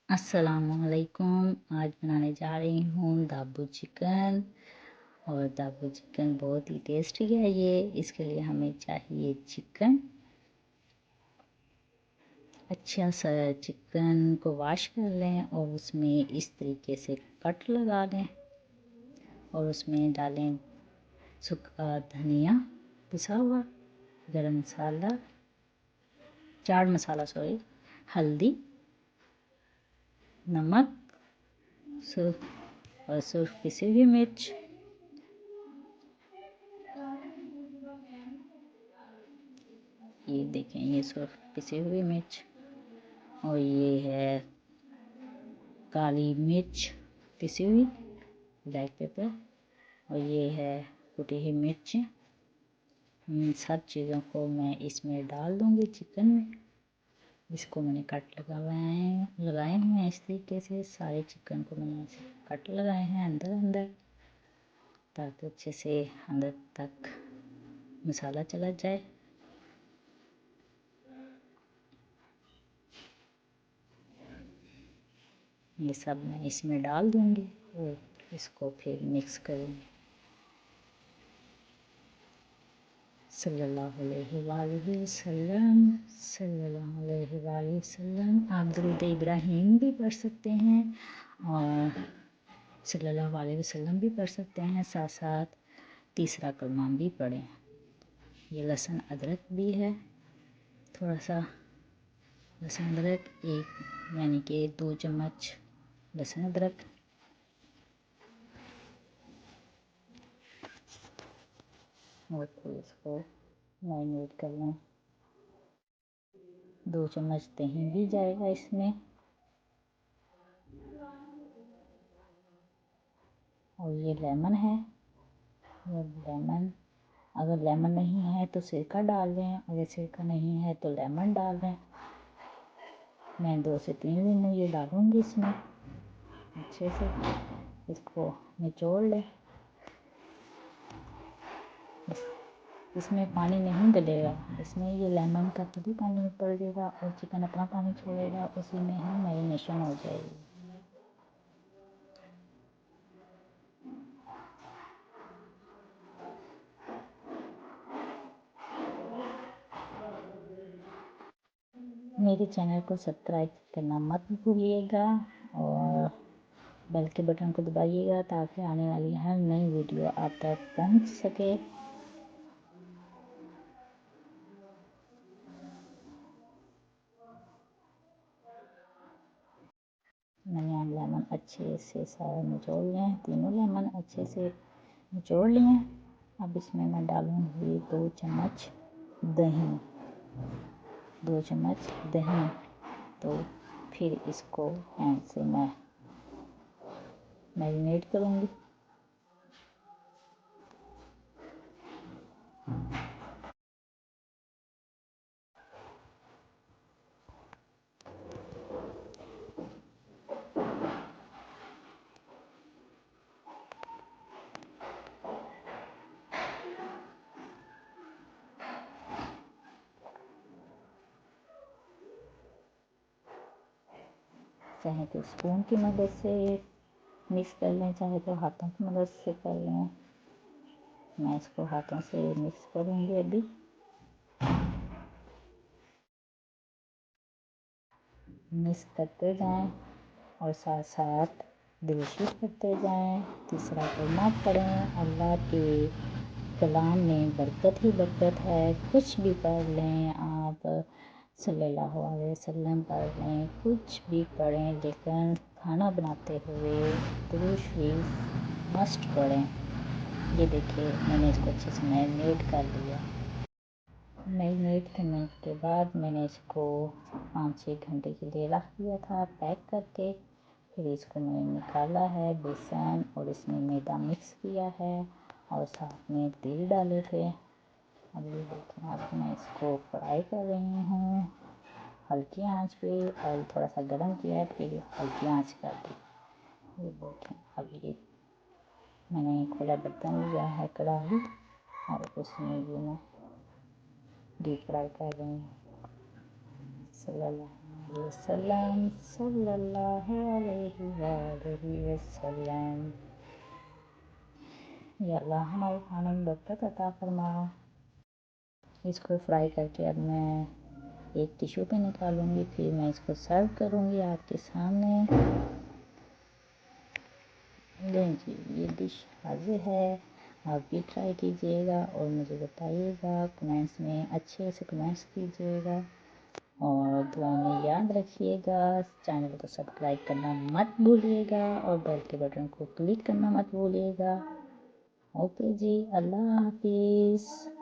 अस्सलामुअलैकुम। आज बनाने जा रही हूँ दाबू चिकन। और दाबू चिकन बहुत ही टेस्टी है ये। इसके लिए हमें चाहिए चिकन। अच्छा सा चिकन को वॉश कर लें और उसमें इस तरीके से कट लगा लें और उसमें डालें सूखा धनिया पिसा हुआ, गरम मसाला, चाट मसाला सॉरी, हल्दी, नमक, सुर्ख पिसी हुई मिर्च, ये देखें ये सुर्ख पिसी हुई मिर्च, और ये है काली मिर्च पिसी हुई, ब्लैक पेपर, और ये है कुटी हुई मिर्च। इन सब चीज़ों को मैं इसमें डाल दूँगी चिकन में। इसको मैंने कट लगाए हुए हैं इस तरीके से। सारे चिकन को मैंने ऐसे कट लगाए हैं अंदर अंदर, ताकि अच्छे से अंदर तक मसाला चला जाए। ये सब मैं इसमें डाल दूँगी और इसको फिर मिक्स करूँगी। सल्लल्लाहु अलैहि वसल्लम, सल्लल्लाहु अलैहि वसल्लम। आप दुरूद इब्राहिम भी पढ़ सकते हैं और सल्लल्लाहु अलैहि वसल्लम भी पढ़ सकते हैं, साथ साथ तीसरा कलमा भी पढ़ें। ये लहसुन अदरक भी है, थोड़ा सा लहसुन अदरक, एक यानी कि 2 चम्मच लहसुन अदरक, और फिर इसको मैरिनेट कर लें। 2 चम्मच दही भी जाएगा इसमें, और ये लेमन है। ये लेमन, अगर लेमन नहीं है तो सिरका डाल लें, अगर सिरका नहीं है तो लेमन डाल लें। मैं 2 से 3 दिन ये डालूँगी इसमें। अच्छे से इसको निचोड़ लें। इसमें पानी नहीं डलेगा, इसमें ये लेमन का तभी पानी ऊपर देगा और चिकन अपना पानी छोड़ेगा, उसी में ही मैरिनेशन हो जाएगी। मेरे चैनल को सब्सक्राइब करना मत भूलिएगा और बेल के बटन को दबाइएगा ताकि आने वाली हर नई वीडियो आप तक पहुंच सके। मैंने लेमन अच्छे से सारा निचोड़ लिए हैं, तीनों लेमन अच्छे से निचोड़ लिए हैं। अब इसमें मैं डालूँगी 2 चम्मच दही, 2 चम्मच दही। तो फिर इसको ऐसे मैं मैरिनेट करूँगी। चाहे तो स्पून की मदद से मिक्स कर लें, चाहे तो हाथों की मदद से कर लें। मैं इसको हाथों से मिक्स करूँगी अभी। मिक्स करते जाएं और साथ साथ दिलशिश करते जाएं। तीसरा कलमा पढ़ें। अल्लाह के कलाम में बरकत ही बरकत है। कुछ भी पढ़ लें आप, सल्लल्लाहु अलैहि वसल्लम पढ़ लें, कुछ भी पढ़ें, लेकिन खाना बनाते हुए दुरूद शरीफ मस्ट पढ़ें। ये देखिए मैंने इसको अच्छे से मैरिनेट कर लिया। मैरिनेट करने के बाद मैंने इसको 5-6 घंटे के लिए रख दिया था पैक करके। फिर इसको मैंने निकाला है बेसन और इसमें मैदा मिक्स किया है और साथ में तेल डाले थे। अभी देखिए अब मैं इसको फ्राई कर रही हूँ हल्की आंच पे। ऑयल थोड़ा सा गर्म किया है फिर हल्की आंच कर दी। ये देखें अब ये मैंने खुला बर्तन लिया है कढ़ाई और उसमें ये मैं डीप फ्राई कर रही हूँ। सल्लल्लाहु वसल्लम सल्लल्लाहु अलैहि वसल्लम। या अल्लाह हमारे खाने में बरकत अता फरमा। इसको फ्राई करके अब मैं एक टिश्यू पे निकालूंगी, फिर मैं इसको सर्व करूंगी आपके सामने। जी, ये डिश हाजिर है। आप भी ट्राई कीजिएगा और मुझे बताइएगा, कमेंट्स में अच्छे से कमेंट्स कीजिएगा और दुआ में याद रखिएगा। चैनल को सब्सक्राइब करना मत भूलिएगा और बेल के बटन को क्लिक करना मत भूलिएगा। ओके जी, अल्लाह हाफिज़।